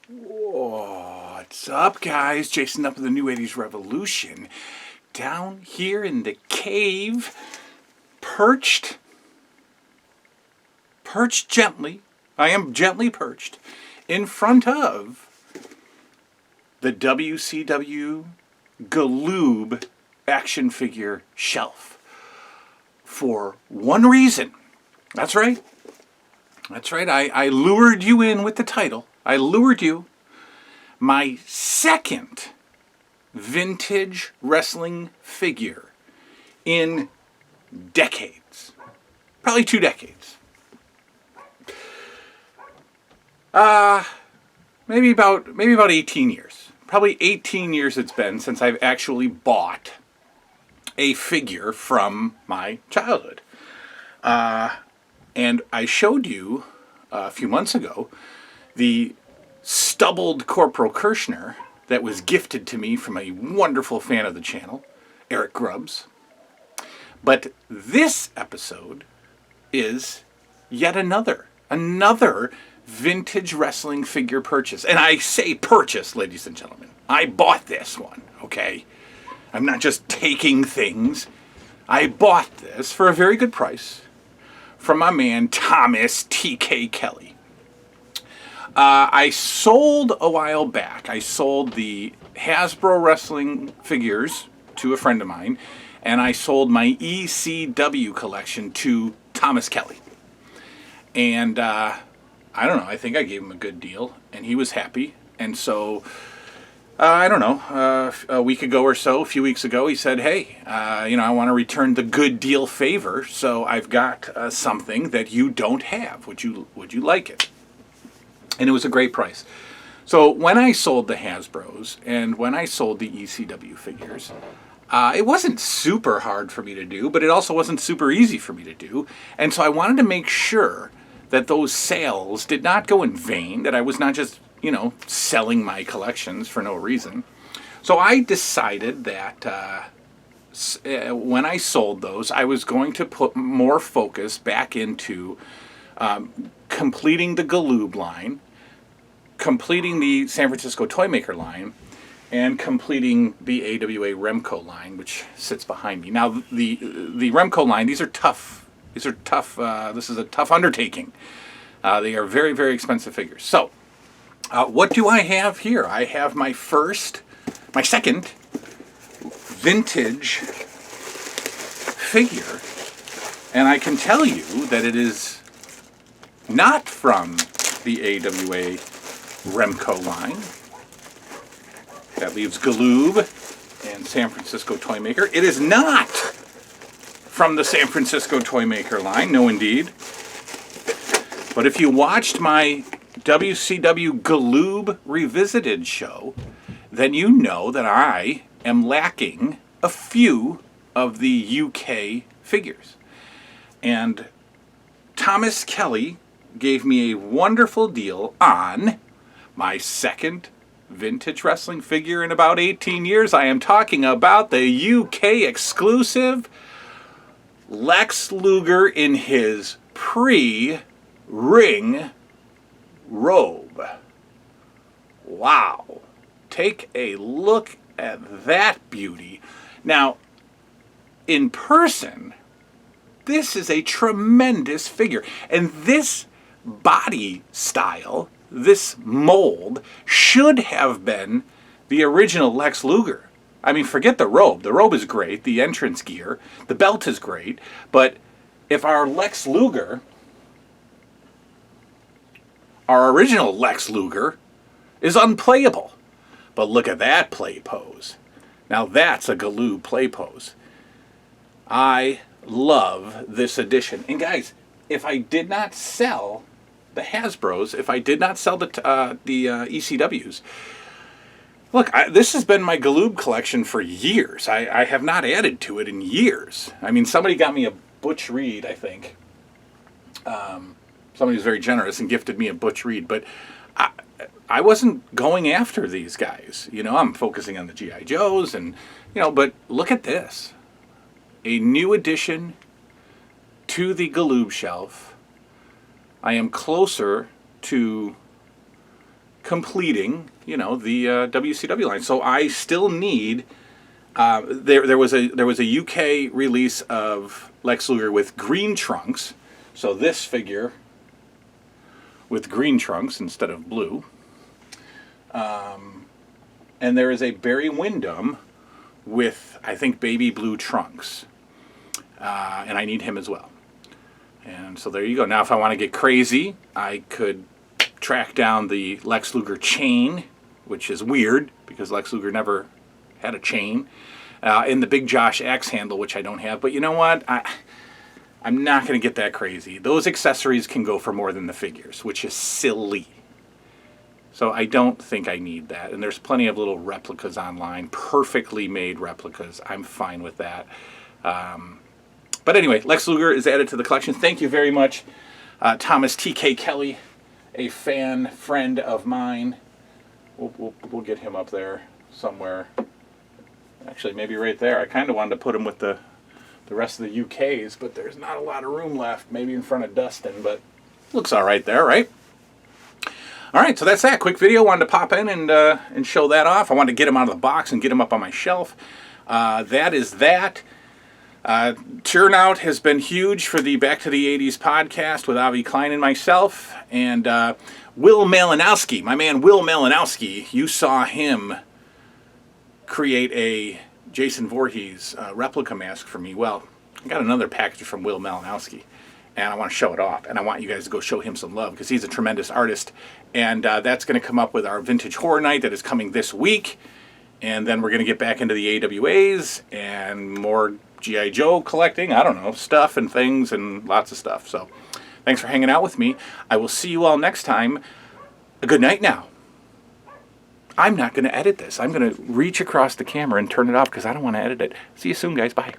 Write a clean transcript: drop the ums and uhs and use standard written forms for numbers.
What's up, guys? Jason up with the New 80s Revolution. Down here in the cave, perched gently, I am gently perched, in front of the WCW Galoob action figure shelf. For one reason. That's right. I lured you in with the title. I lured you. My second vintage wrestling figure in decades. Probably 2 decades. Maybe about 18 years. Probably 18 years it's been since I've actually bought a figure from my childhood. And I showed you a few months ago the stubbled Corporal Kirshner that was gifted to me from a wonderful fan of the channel, Eric Grubbs. But this episode is yet another vintage wrestling figure purchase. And I say purchase, ladies and gentlemen. I bought this one, okay? I'm not just taking things. I bought this for a very good price from my man Thomas T.K. Kelly. I sold a while back. I sold the Hasbro wrestling figures to a friend of mine, and I sold my ECW collection to Thomas Kelly. And I don't know, I think I gave him a good deal, and he was happy. And so, I don't know, a week ago or so, a few weeks ago, he said, hey, I want to return the good deal favor, so I've got something that you don't have. Would you like it? And it was a great price. So when I sold the Hasbros and when I sold the ECW figures, it wasn't super hard for me to do, but it also wasn't super easy for me to do. And so I wanted to make sure that those sales did not go in vain, that I was not just, selling my collections for no reason. So I decided that when I sold those, I was going to put more focus back into completing the Galoob line, completing the San Francisco Toymaker line, and completing the AWA Remco line, which sits behind me. Now, the Remco line, these are tough. This is a tough undertaking. They are very, very expensive figures. So, what do I have here? I have my second vintage figure, and I can tell you that it is not from the AWA Remco line. That leaves Galoob and San Francisco Toymaker. It is not from the San Francisco Toymaker line, no indeed. But if you watched my WCW Galoob Revisited show, then you know that I am lacking a few of the UK figures. And Thomas Kelly gave me a wonderful deal on my second vintage wrestling figure in about 18 years. I am talking about the UK exclusive Lex Luger in his pre-ring robe. Wow. Take a look at that beauty. Now, in person, this is a tremendous figure. And this body style, this mold, should have been the original Lex Luger. I mean, forget the robe. The robe is great. The entrance gear. The belt is great. But if our Lex Luger, our original Lex Luger, is unplayable. But look at that play pose. Now that's a Galoob play pose. I love this edition. And guys, if I did not sell the Hasbros, if I did not sell the ECWs, look, this has been my Galoob collection for years. I have not added to it in years. I mean, somebody got me a Butch Reed, I think. Somebody was very generous and gifted me a Butch Reed, but I wasn't going after these guys. I'm focusing on the G.I. Joes and, but look at this. A new addition to the Galoob shelf. I am closer to completing, you know, the WCW line. So I still need. There was a UK release of Lex Luger with green trunks. So this figure with green trunks instead of blue. And there is a Barry Windham with, I think, baby blue trunks. And I need him as well. And so there you go. Now if I want to get crazy, I could track down the Lex Luger chain, which is weird because Lex Luger never had a chain, in the Big Josh axe handle, which I don't have. But you know what? I'm not going to get that crazy. Those accessories can go for more than the figures, which is silly. So I don't think I need that. And there's plenty of little replicas online, perfectly made replicas. I'm fine with that. But anyway, Lex Luger is added to the collection. Thank you very much, Thomas T.K. Kelly, a friend of mine. We'll get him up there somewhere. Actually, maybe right there. I kind of wanted to put him with the rest of the UKs, but there's not a lot of room left. Maybe in front of Dustin, but looks all right there, right? All right, so that's that. Quick video. Wanted to pop in and show that off. I wanted to get him out of the box and get him up on my shelf. That is that. Turnout has been huge for the Back to the 80s podcast with Avi Klein and myself. And Will Malinowski, my man Will Malinowski, you saw him create a Jason Voorhees replica mask for me. Well, I got another package from Will Malinowski, and I want to show it off. And I want you guys to go show him some love because he's a tremendous artist. And that's going to come up with our Vintage Horror Night that is coming this week. And then we're going to get back into the AWAs and more G.I. Joe collecting, I don't know, stuff and things and lots of stuff. So thanks for hanging out with me. I will see you all next time. A good night now. I'm not going to edit this. I'm going to reach across the camera and turn it off because I don't want to edit it. See you soon, guys. Bye.